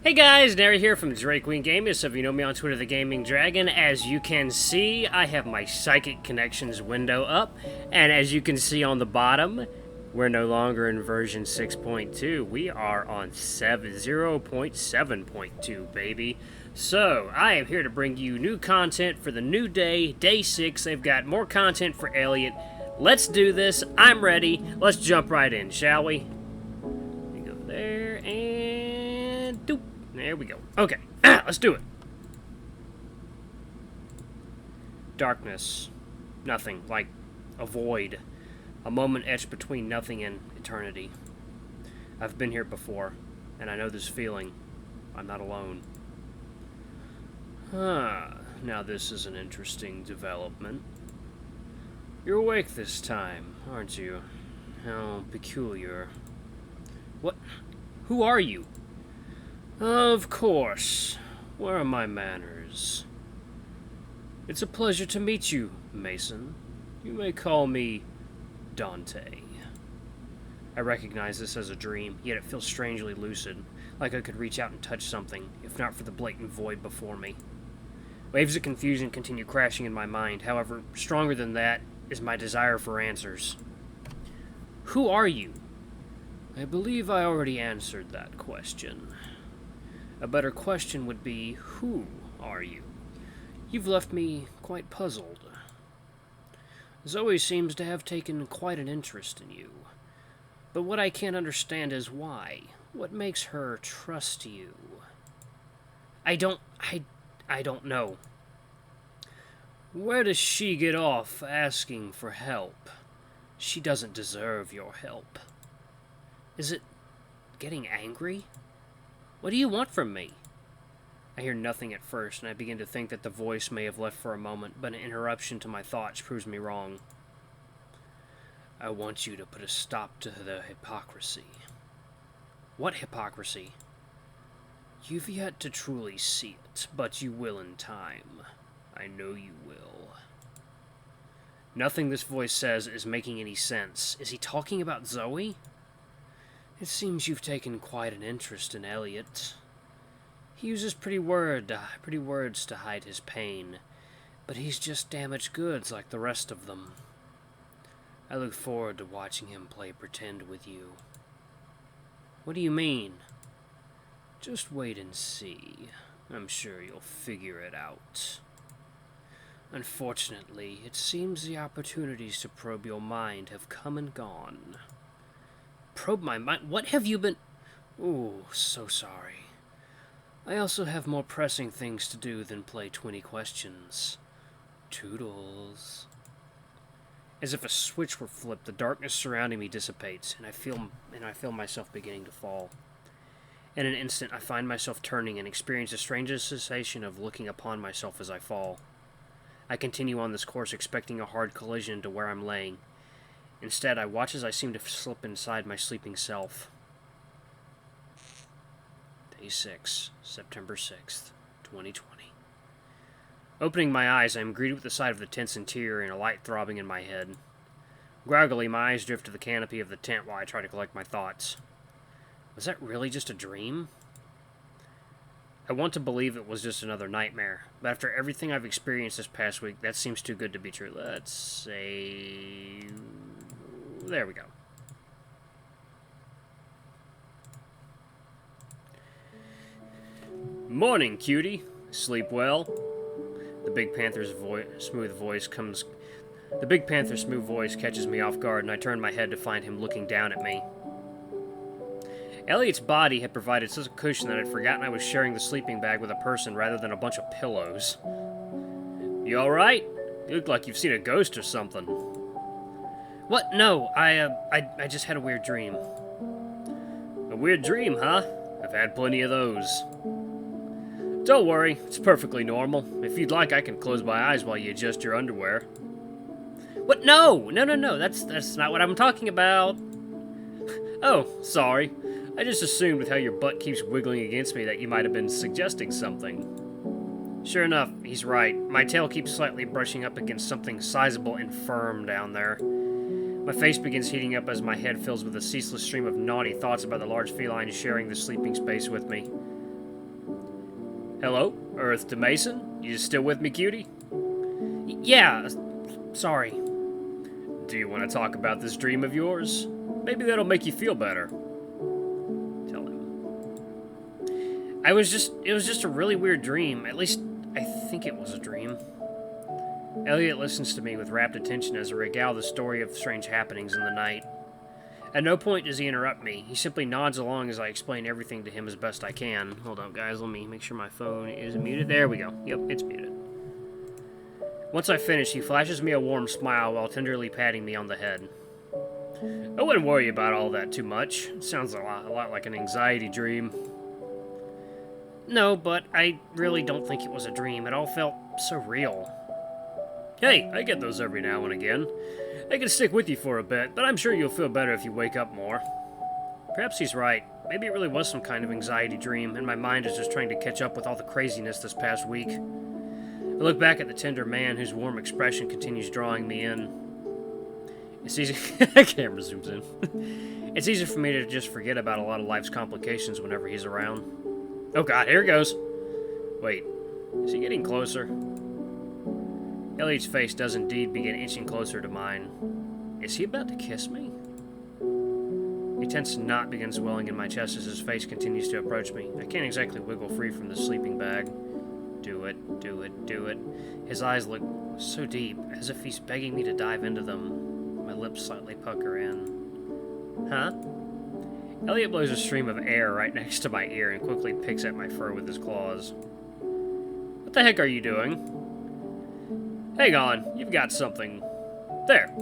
Hey guys, Nary here from Drake Queen Gaming. So if you know me on Twitter, The Gaming Dragon, as you can see, I have my Psychic Connections window up, and as you can see on the bottom, we're no longer in version 6.2. We are on 0.7.2, baby. So, I am here to bring you new content for the new day, Day 6. They've got more content for Elliot. Let's do this. I'm ready. Let's jump right in, shall we? We go there, and doop. There we go. Okay, let's do it. Darkness. Nothing. Like a void. A moment etched between nothing and eternity. I've been here before, and I know this feeling. I'm not alone. Now this is an interesting development. You're awake this time, aren't you? How peculiar. What? Who are you? Of course. Where are my manners? It's a pleasure to meet you, Mason. You may call me Dante. I recognize this as a dream, yet it feels strangely lucid, like I could reach out and touch something, if not for the blatant void before me. Waves of confusion continue crashing in my mind. However, stronger than that is my desire for answers. Who are you? I believe I already answered that question. A better question would be, who are you? You've left me quite puzzled. Zoe seems to have taken quite an interest in you. But what I can't understand is why. What makes her trust you? I don't know. Where does she get off asking for help? She doesn't deserve your help. Is it getting angry? What do you want from me? I hear nothing at first, and I begin to think that the voice may have left for a moment, but an interruption to my thoughts proves me wrong. I want you to put a stop to the hypocrisy. What hypocrisy? You've yet to truly see it, but you will in time. I know you will. Nothing this voice says is making any sense. Is he talking about Zoe? It seems you've taken quite an interest in Elliot. He uses pretty words to hide his pain, but he's just damaged goods like the rest of them. I look forward to watching him play pretend with you. What do you mean? Just wait and see. I'm sure you'll figure it out. Unfortunately, it seems the opportunities to probe your mind have come and gone. Probe my mind? What have you been... Ooh, so sorry. I also have more pressing things to do than play 20 questions. Toodles. As if a switch were flipped, the darkness surrounding me dissipates, and I feel myself beginning to fall. In an instant, I find myself turning and experience a strange sensation of looking upon myself as I fall. I continue on this course, expecting a hard collision to where I'm laying. Instead, I watch as I seem to slip inside my sleeping self. Day 6, September 6th, 2020. Opening my eyes, I am greeted with the sight of the tent's interior and a light throbbing in my head. Groggily, my eyes drift to the canopy of the tent while I try to collect my thoughts. Was that really just a dream? I want to believe it was just another nightmare, but after everything I've experienced this past week, that seems too good to be true. Let's say... There we go. Morning, cutie. Sleep well? The big Panther's smooth voice catches me off guard, and I turn my head to find him looking down at me. Elliot's body had provided such a cushion that I'd forgotten I was sharing the sleeping bag with a person rather than a bunch of pillows. You alright? You look like you've seen a ghost or something. What? No, I just had a weird dream. A weird dream, huh? I've had plenty of those. Don't worry, it's perfectly normal. If you'd like, I can close my eyes while you adjust your underwear. What? No, that's not what I'm talking about. Oh, sorry. I just assumed with how your butt keeps wiggling against me that you might have been suggesting something. Sure enough, he's right. My tail keeps slightly brushing up against something sizable and firm down there. My face begins heating up as my head fills with a ceaseless stream of naughty thoughts about the large feline sharing the sleeping space with me. Hello? Earth to Mason? You still with me, cutie? Yeah, sorry. Do you want to talk about this dream of yours? Maybe that'll make you feel better. Tell him. It was just a really weird dream. At least, I think it was a dream. Elliot listens to me with rapt attention as I regale the story of strange happenings in the night. At no point does he interrupt me. He simply nods along as I explain everything to him as best I can. Hold on, guys. Let me make sure my phone is muted. There we go. Yep, it's muted. Once I finish, he flashes me a warm smile while tenderly patting me on the head. I wouldn't worry about all that too much. It sounds a lot like an anxiety dream. No, but I really don't think it was a dream. It all felt so real. Hey, I get those every now and again. They can stick with you for a bit, but I'm sure you'll feel better if you wake up more. Perhaps he's right. Maybe it really was some kind of anxiety dream, and my mind is just trying to catch up with all the craziness this past week. I look back at the tender man whose warm expression continues drawing me in. It's easy... Camera zooms in. It's easy for me to just forget about a lot of life's complications whenever he's around. Oh god, here it goes. Wait, is he getting closer? Elliot's face does indeed begin inching closer to mine. Is he about to kiss me? A tense knot begins swelling in my chest as his face continues to approach me. I can't exactly wiggle free from the sleeping bag. Do it, do it, do it. His eyes look so deep, as if he's begging me to dive into them. My lips slightly pucker in. Huh? Elliot blows a stream of air right next to my ear and quickly picks at my fur with his claws. What the heck are you doing? Hang on, you've got something. There.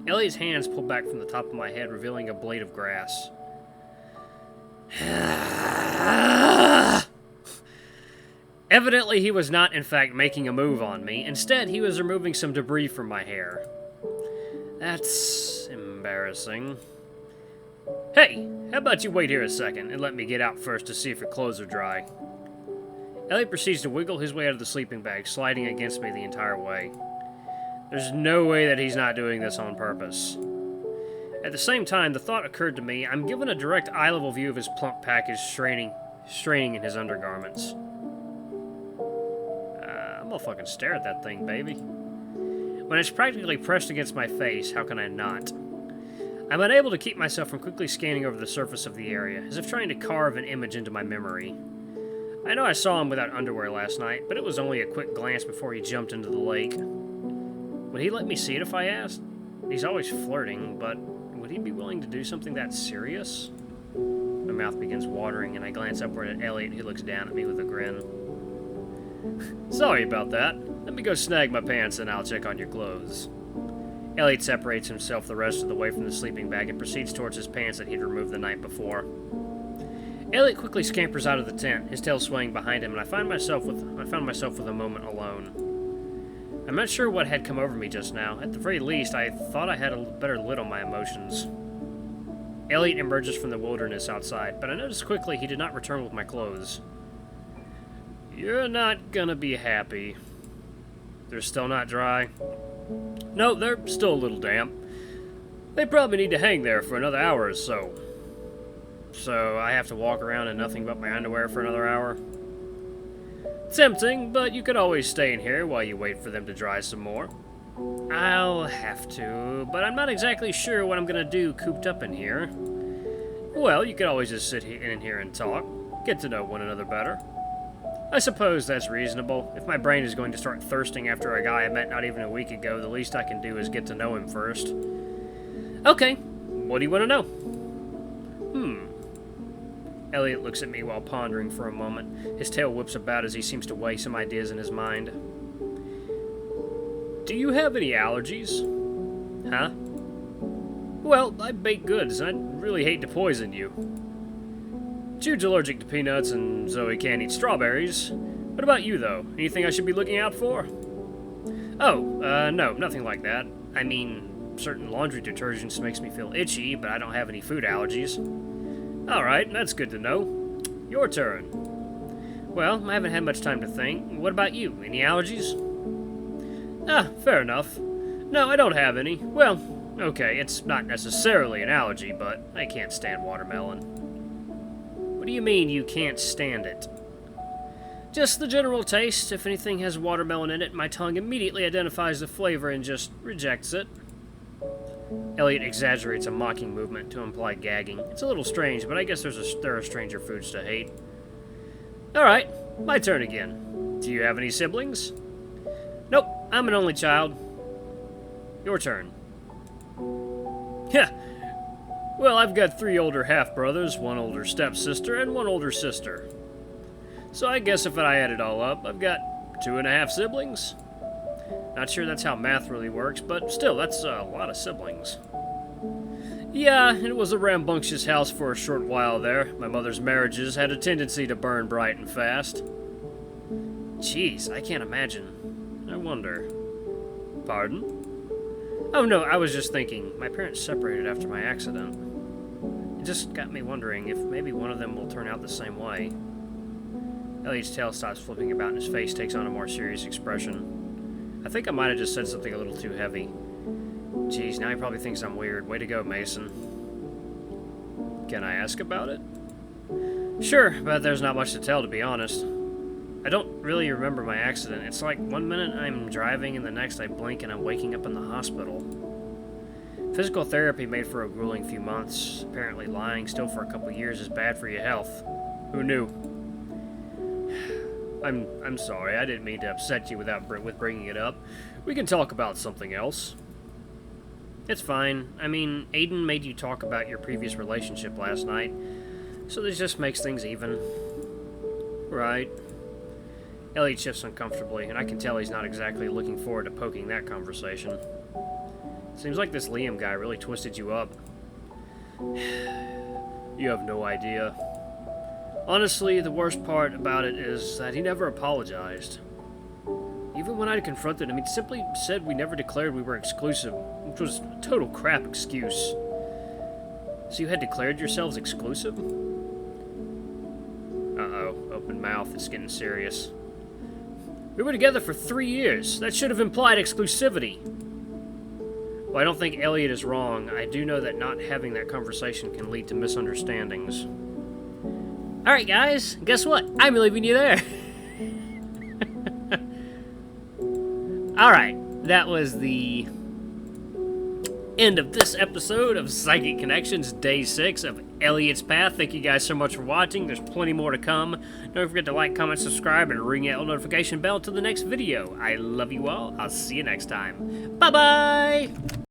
Elliot's hands pull back from the top of my head, revealing a blade of grass. Evidently, he was not, in fact, making a move on me. Instead, he was removing some debris from my hair. That's embarrassing. Hey, how about you wait here a second and let me get out first to see if your clothes are dry. Elliot proceeds to wiggle his way out of the sleeping bag, sliding against me the entire way. There's no way that he's not doing this on purpose. At the same time, the thought occurred to me, I'm given a direct eye-level view of his plump package straining in his undergarments. I'm gonna fucking stare at that thing, baby. When it's practically pressed against my face, how can I not? I'm unable to keep myself from quickly scanning over the surface of the area, as if trying to carve an image into my memory. I know I saw him without underwear last night, but it was only a quick glance before he jumped into the lake. Would he let me see it if I asked? He's always flirting, but would he be willing to do something that serious? My mouth begins watering, and I glance upward at Elliot, who looks down at me with a grin. Sorry about that. Let me go snag my pants and I'll check on your clothes. Elliot separates himself the rest of the way from the sleeping bag and proceeds towards his pants that he'd removed the night before. Elliot quickly scampers out of the tent, his tail swaying behind him, and I found myself with a moment alone. I'm not sure what had come over me just now. At the very least, I thought I had a better lid on my emotions. Elliot emerges from the wilderness outside, but I noticed quickly he did not return with my clothes. You're not gonna be happy. They're still not dry? No, they're still a little damp. They probably need to hang there for another hour or so. So I have to walk around in nothing but my underwear for another hour? Tempting, but you could always stay in here while you wait for them to dry some more. I'll have to, but I'm not exactly sure what I'm gonna do cooped up in here. Well, you could always just sit in here and talk. Get to know one another better. I suppose that's reasonable. If my brain is going to start thirsting after a guy I met not even a week ago, the least I can do is get to know him first. Okay, what do you want to know? Elliot looks at me while pondering for a moment. His tail whips about as he seems to weigh some ideas in his mind. Do you have any allergies? Huh? Well, I bake goods, and I'd really hate to poison you. Jude's allergic to peanuts, and Zoe can't eat strawberries. What about you, though? Anything I should be looking out for? Oh, no, nothing like that. I mean, certain laundry detergents makes me feel itchy, but I don't have any food allergies. Alright, that's good to know. Your turn. Well, I haven't had much time to think. What about you? Any allergies? Ah, fair enough. No, I don't have any. Well, okay, it's not necessarily an allergy, but I can't stand watermelon. What do you mean you can't stand it? Just the general taste. If anything has watermelon in it, my tongue immediately identifies the flavor and just rejects it. Elliot exaggerates a mocking movement to imply gagging. It's a little strange, but I guess there are stranger foods to hate. Alright, my turn again. Do you have any siblings? Nope, I'm an only child. Your turn. Yeah. Well, I've got 3 older half-brothers, 1 older stepsister, and 1 older sister. So I guess if I add it all up, I've got 2.5 siblings. Not sure that's how math really works, but still, that's a lot of siblings. Yeah, it was a rambunctious house for a short while there. My mother's marriages had a tendency to burn bright and fast. Jeez, I can't imagine. I wonder. Pardon? Oh no, I was just thinking. My parents separated after my accident. It just got me wondering if maybe one of them will turn out the same way. Elliot's tail stops flipping about and his face takes on a more serious expression. I think I might have just said something a little too heavy. Jeez, now he probably thinks I'm weird. Way to go, Mason. Can I ask about it? Sure, but there's not much to tell, to be honest. I don't really remember my accident. It's like one minute I'm driving and the next I blink and I'm waking up in the hospital. Physical therapy made for a grueling few months. Apparently lying still for a couple years is bad for your health. Who knew? I'm sorry, I didn't mean to upset you with bringing it up. We can talk about something else. It's fine. I mean, Aiden made you talk about your previous relationship last night, so this just makes things even. Right. Elliot shifts uncomfortably, and I can tell he's not exactly looking forward to poking that conversation. Seems like this Liam guy really twisted you up. You have no idea. Honestly, the worst part about it is that he never apologized. Even when I confronted him, he simply said we never declared we were exclusive, which was a total crap excuse. So you had declared yourselves exclusive? Uh-oh, open mouth, it's getting serious. We were together for 3 years. That should have implied exclusivity. Well, I don't think Elliot is wrong. I do know that not having that conversation can lead to misunderstandings. Alright guys, guess what? I'm leaving you there. Alright, that was the end of this episode of Psychic Connections, Day 6 of Elliot's Path. Thank you guys so much for watching. There's plenty more to come. Don't forget to like, comment, subscribe, and ring that notification bell to the next video. I love you all. I'll see you next time. Bye-bye!